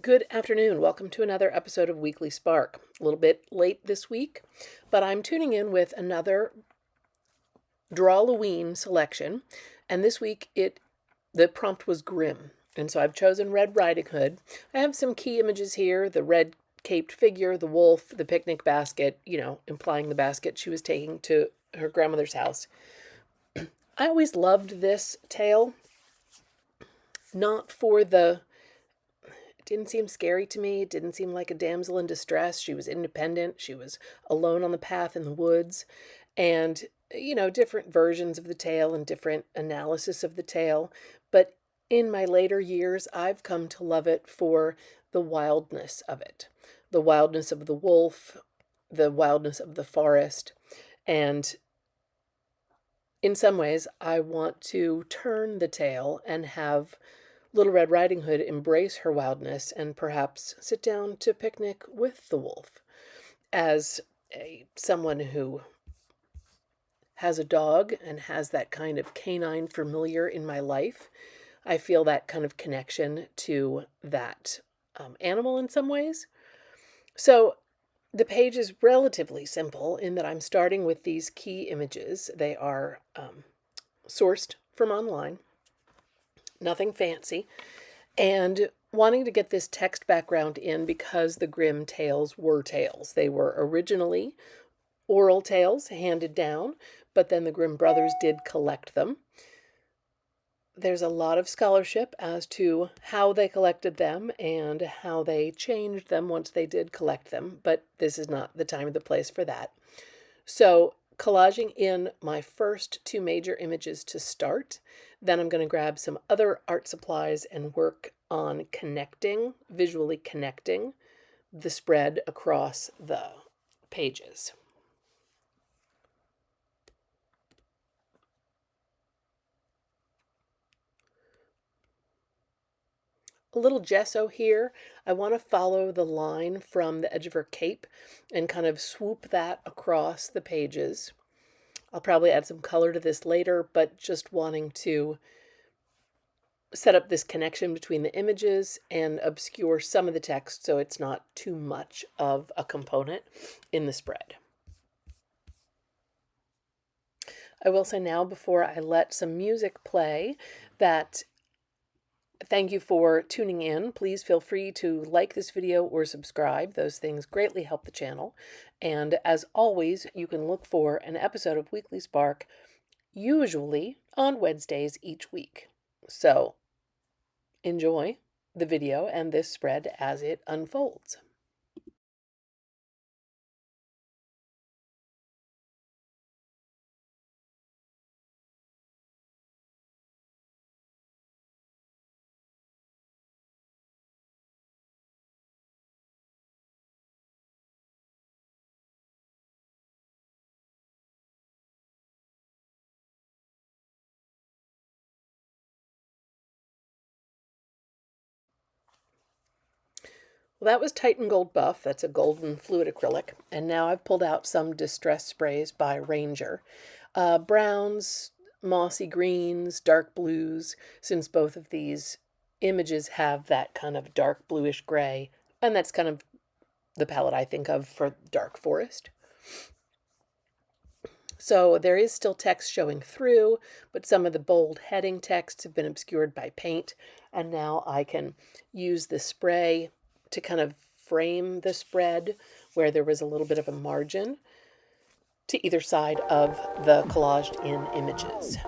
Good afternoon. Welcome to another episode of Weekly Spark. A little bit late this week, but I'm tuning in with another Drawlloween selection, and this week the prompt was GRIMM, and so I've chosen Red Riding Hood. I have some key images here: the red caped figure, the wolf, the picnic basket, implying the basket she was taking to her grandmother's house. I always loved this tale, not for it didn't seem scary to me. It didn't seem like a damsel in distress. She was independent. She was alone on the path in the woods. And, different versions of the tale and different analysis of the tale. But in my later years, I've come to love it for the wildness of it. The wildness of the wolf, the wildness of the forest. And in some ways, I want to turn the tale and have Little Red Riding Hood embrace her wildness and perhaps sit down to picnic with the wolf. As someone who has a dog and has that kind of canine familiar in my life, I feel that kind of connection to that animal in some ways. So the page is relatively simple in that I'm starting with these key images. They are sourced from online. Nothing fancy, and wanting to get this text background in because the Grimm tales were tales. They were originally oral tales handed down, but then the Grimm brothers did collect them. There's a lot of scholarship as to how they collected them and how they changed them once they did collect them, but this is not the time or the place for that. So collaging in my first two major images to start. Then I'm going to grab some other art supplies and work on visually connecting the spread across the pages. A little gesso here. I want to follow the line from the edge of her cape and kind of swoop that across the pages. I'll probably add some color to this later, but just wanting to set up this connection between the images and obscure some of the text so it's not too much of a component in the spread. I will say now, before I let some music play, that thank you for tuning in. Please feel free to like this video or subscribe. Those things greatly help the channel. And as always, you can look for an episode of Weekly Spark, usually on Wednesdays each week. So enjoy the video and this spread as it unfolds. Well, that was Titan Gold Buff. That's a golden fluid acrylic. And now I've pulled out some distress sprays by Ranger. Browns, mossy greens, dark blues, since both of these images have that kind of dark bluish gray. And that's kind of the palette I think of for dark forest. So there is still text showing through, but some of the bold heading texts have been obscured by paint. And now I can use the spray to kind of frame the spread where there was a little bit of a margin to either side of the collaged in images.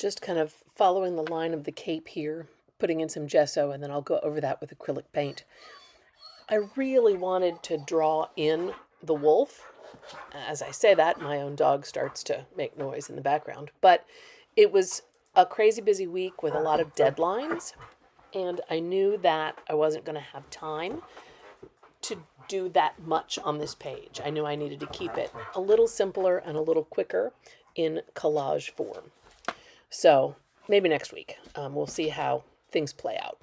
just kind of following the line of the cape here, putting in some gesso, and then I'll go over that with acrylic paint. I really wanted to draw in the wolf. As I say that, my own dog starts to make noise in the background. But it was a crazy busy week with a lot of deadlines, and I knew that I wasn't going to have time to do that much on this page. I knew I needed to keep it a little simpler and a little quicker in collage form. So maybe next week. We'll see how things play out.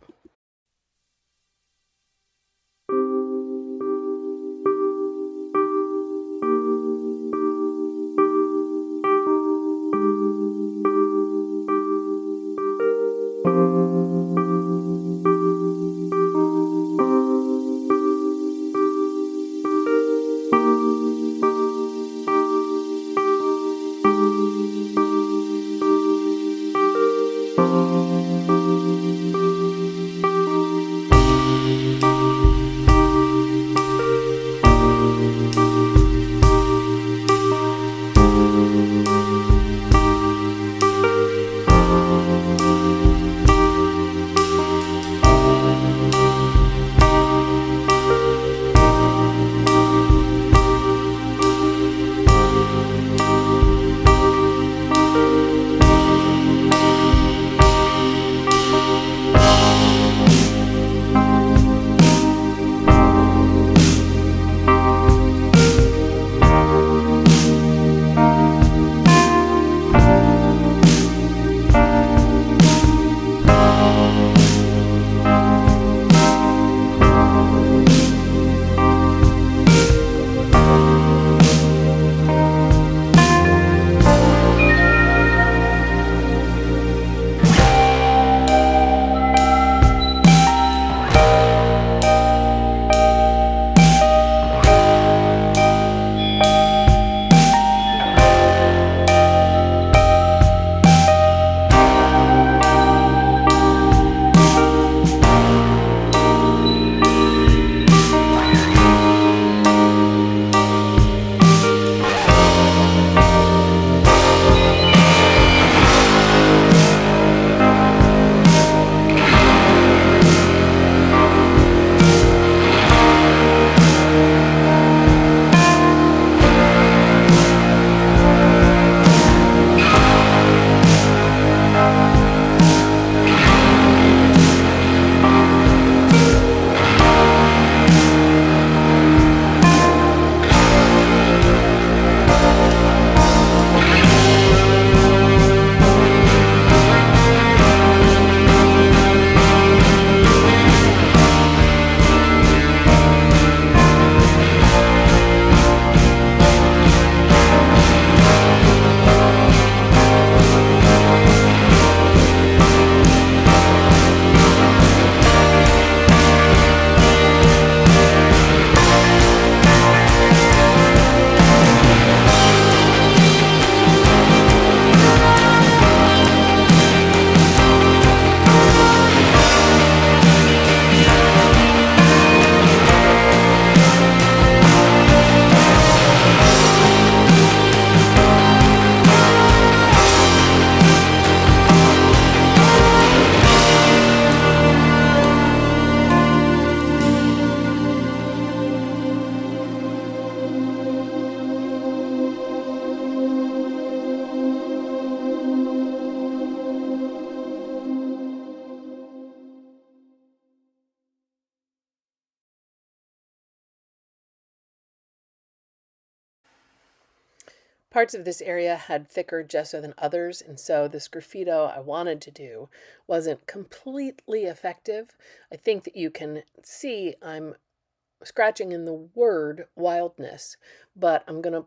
Parts of this area had thicker gesso than others, and so this graffito I wanted to do wasn't completely effective. I think that you can see I'm scratching in the word wildness, but I'm going to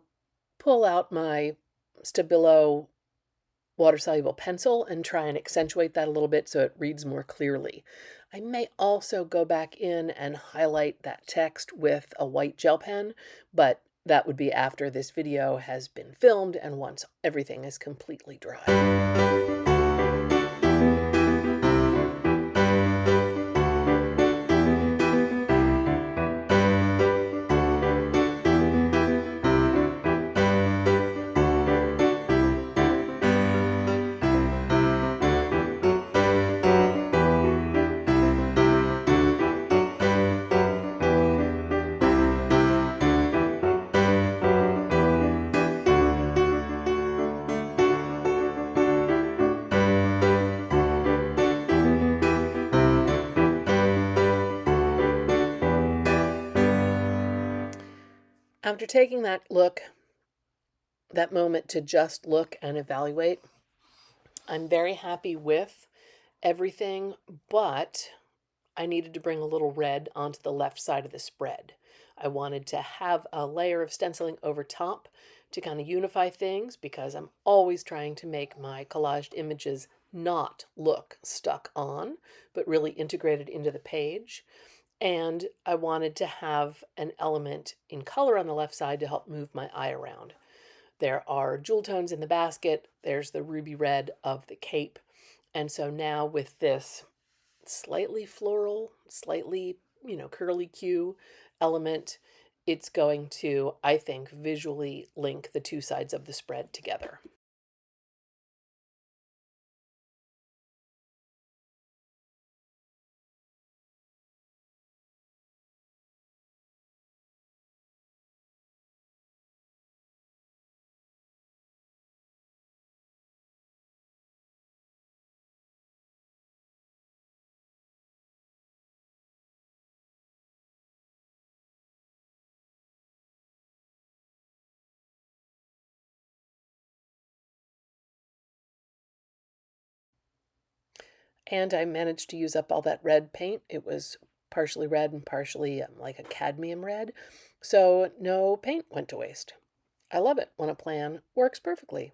pull out my Stabilo water-soluble pencil and try and accentuate that a little bit so it reads more clearly. I may also go back in and highlight that text with a white gel pen, but that would be after this video has been filmed and once everything is completely dry. After taking that moment to just look and evaluate, I'm very happy with everything, but I needed to bring a little red onto the left side of the spread. I wanted to have a layer of stenciling over top to kind of unify things, because I'm always trying to make my collaged images not look stuck on, but really integrated into the page. And I wanted to have an element in color on the left side to help move my eye around. There are jewel tones in the basket. There's the ruby red of the cape. And so now with this slightly floral, slightly, curly Q element, it's going to, I think, visually link the two sides of the spread together. And I managed to use up all that red paint. It was partially red and partially like a cadmium red. So no paint went to waste. I love it when a plan works perfectly.